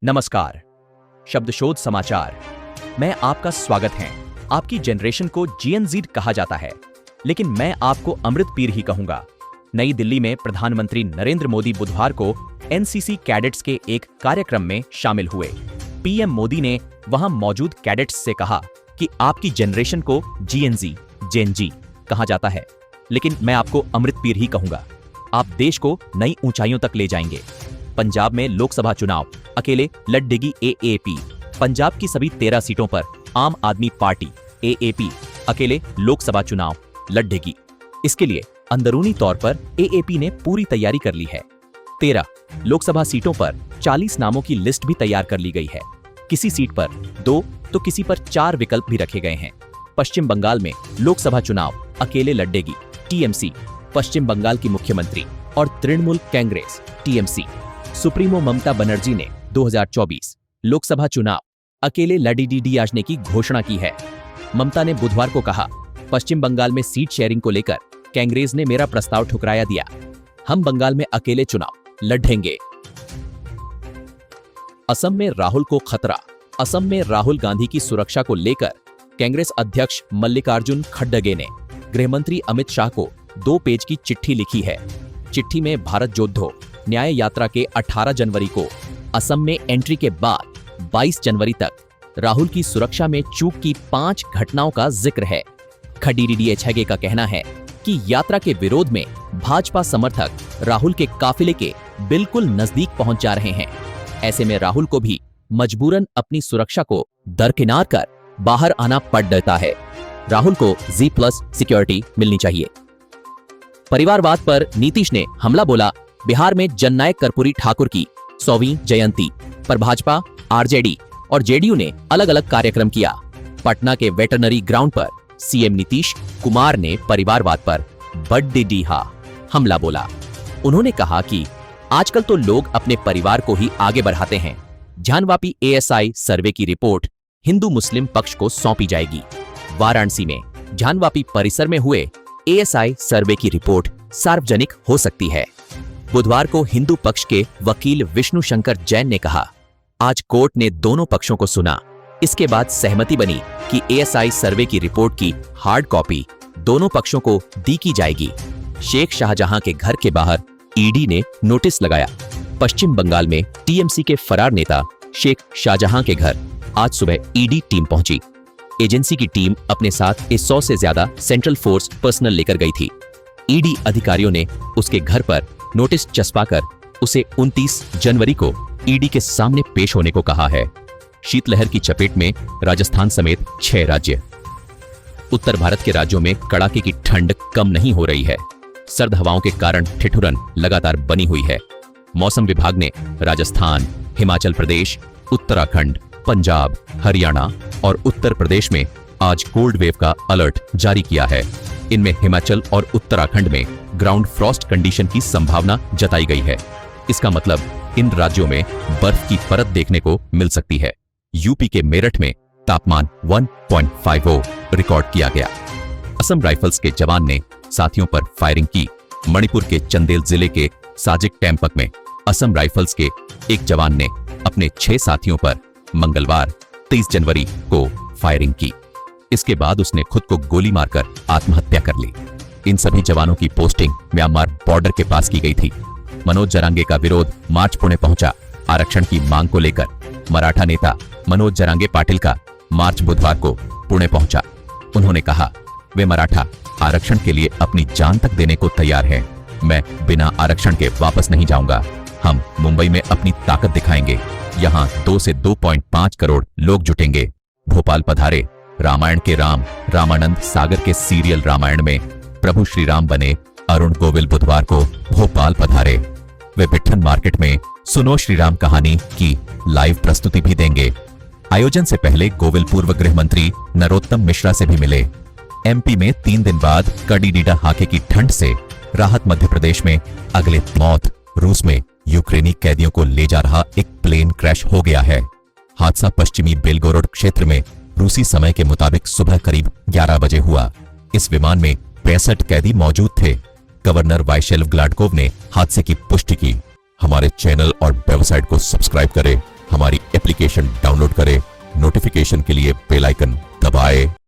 नमस्कार। शब्दशोध समाचार में आपका स्वागत है। आपकी जनरेशन को जेन-ज़ी कहा जाता है, लेकिन मैं आपको अमृत पीर ही कहूंगा। नई दिल्ली में प्रधानमंत्री नरेंद्र मोदी बुधवार को एनसीसी कैडेट्स के एक कार्यक्रम में शामिल हुए। पीएम मोदी ने वहां मौजूद कैडेट्स से कहा कि आपकी जनरेशन को जेन-ज़ी कहा जाता है, लेकिन मैं आपको अमृत पीर ही कहूंगा। आप देश को नई ऊंचाइयों तक ले जाएंगे। पंजाब में लोकसभा चुनाव अकेले लड़ेगी एएपी। पंजाब की सभी 13 सीटों पर आम आदमी पार्टी एएपी अकेले लोकसभा चुनाव लड़ेगी। इसके लिए अंदरूनी तौर पर एएपी ने पूरी तैयारी कर ली है। 13 लोकसभा सीटों पर 40 नामों की लिस्ट भी तैयार कर ली गई है। किसी सीट पर 2 तो किसी पर 4 विकल्प भी रखे गए हैं। पश्चिम बंगाल में लोकसभा चुनाव अकेले लड़ेगी टीएमसी, पश्चिम बंगाल की मुख्यमंत्री, और तृणमूल कांग्रेस टीएमसी। सुप्रीमो ममता बनर्जी ने 2024 लोकसभा चुनाव अकेले लड़ेगी की घोषणा की है। ममता ने बुधवार को कहा, पश्चिम बंगाल में सीट शेयरिंग को लेकर कांग्रेस ने मेरा प्रस्ताव ठुकराया दिया। हम बंगाल में अकेले चुनाव लड़ेंगे। असम में राहुल को खतरा। असम में राहुल गांधी की सुरक्षा को लेकर कांग्रेस अध्यक्ष मल्लिकार्जुन खड़गे ने गृहमंत्री अमित शाह को 2 पेज की चिट्ठी लिखी है। चिट्ठी में भारत जोड़ो न्याय यात्रा के 18 जनवरी को असम में एंट्री के बाद 22 जनवरी तक राहुल की सुरक्षा में चूक की 5 घटनाओं का जिक्र है। खड़गे का कहना है कि यात्रा के विरोध में भाजपा समर्थक राहुल के काफिले के बिल्कुल नजदीक पहुंच जा रहे हैं। ऐसे में राहुल को भी मजबूरन अपनी सुरक्षा को दरकिनार कर बाहर आना पड़ जाता है। राहुल को G+ सिक्योरिटी मिलनी चाहिए। परिवारवाद पर नीतीश ने हमला बोला। बिहार में जननायक कर्पूरी ठाकुर की 100वीं जयंती पर भाजपा, आरजेडी और जेडीयू ने अलग अलग कार्यक्रम किया। पटना के वेटरनरी ग्राउंड पर सीएम नीतीश कुमार ने परिवारवाद पर बड़े हमला बोला। उन्होंने कहा कि आजकल तो लोग अपने परिवार को ही आगे बढ़ाते हैं। जानवापी एएसआई सर्वे की रिपोर्ट हिंदू मुस्लिम पक्ष को सौंपी जाएगी। वाराणसी में जानवापी परिसर में हुए एएसआई सर्वे की रिपोर्ट सार्वजनिक हो सकती है। बुधवार को हिंदू पक्ष के वकील विष्णु शंकर जैन ने कहा, आज कोर्ट ने दोनों पक्षों को सुना। इसके बाद सहमति बनी कि एएसआई सर्वे की रिपोर्ट की हार्ड कॉपी दोनों पक्षों को दी की जाएगी। शेख शाहजहां के घर के बाहर ईडी ने नोटिस लगाया। पश्चिम बंगाल में टीएमसी के फरार नेता शेख शाहजहां के घर आज सुबह ईडी टीम पहुंची। एजेंसी की टीम अपने साथ 100 से ज्यादा सेंट्रल फोर्स पर्सनल लेकर गई थी। ईडी अधिकारियों ने उसके घर पर नोटिस चस्पाकर उसे 29 जनवरी को ईडी के सामने पेश होने को कहा है। शीतलहर की चपेट में राजस्थान समेत 6 राज्य। उत्तर भारत के राज्यों में कड़ाके की ठंड कम नहीं हो रही है। सर्द हवाओं के कारण ठिठुरन लगातार बनी हुई है। मौसम विभाग ने राजस्थान, हिमाचल प्रदेश, उत्तराखंड, पंजाब, हरियाणा और उत्तर प्रदेश में आज कोल्ड वेव का अलर्ट जारी किया है। इनमें हिमाचल और उत्तराखंड में ग्राउंड फ्रॉस्ट कंडीशन की संभावना जताई गई है। इसका मतलब इन राज्यों में बर्फ की परत देखने को मिल सकती है। यूपी के मेरठ में तापमान 1.50 रिकॉर्ड किया गया। असम राइफल्स के जवान ने साथियों पर फायरिंग की। मणिपुर के चंदेल जिले के साजिक टैंपक में असम राइफल्स के एक जवान ने अपने 6 साथियों पर मंगलवार 23 जनवरी को फायरिंग की। इसके बाद उसने खुद को गोली मारकर आत्महत्या कर ली। इन सभी जवानों की पोस्टिंग म्यांमार बॉर्डर के पास की गई थी। मनोज जरांगे का विरोध मार्च पुणे पहुंचा। आरक्षण की मांग को लेकर मराठा नेता मनोज जरांगे पाटिल का मार्च बुधवार को पुणे पहुंचा। उन्होंने कहा, वे मराठा आरक्षण के लिए अपनी जान तक देने को तैयार हैं। मैं बिना आरक्षण के वापस नहीं जाऊंगा। हम मुंबई में अपनी ताकत दिखाएंगे। यहाँ 2 से 2.5 करोड़ लोग जुटेंगे। भोपाल पधारे। रामायण के राम रामानंद सागर के सीरियल रामायण में प्रभु श्री राम बने अरुण गोविल बुधवार को भोपाल पधारे। वे बिट्ठन मार्केट में सुनो श्री राम कहानी की लाइव प्रस्तुति भी देंगे। आयोजन से पहले गोविल पूर्व गृह मंत्री नरोत्तम मिश्रा से भी मिले। एमपी में 3 दिन बाद कड़ी हाके की ठंड से राहत। मध्य प्रदेश में अगले मौत। रूस में यूक्रेनी कैदियों को ले जा रहा एक प्लेन क्रैश हो गया है। हादसा पश्चिमी बेलगोरोड क्षेत्र में रूसी समय के मुताबिक सुबह करीब 11 बजे हुआ। इस विमान में 65 कैदी मौजूद थे। गवर्नर वाइशेल ग्लाडकोव ने हादसे की पुष्टि की। हमारे चैनल और वेबसाइट को सब्सक्राइब करें। हमारी एप्लीकेशन डाउनलोड करें, नोटिफिकेशन के लिए बेल आइकन दबाएं।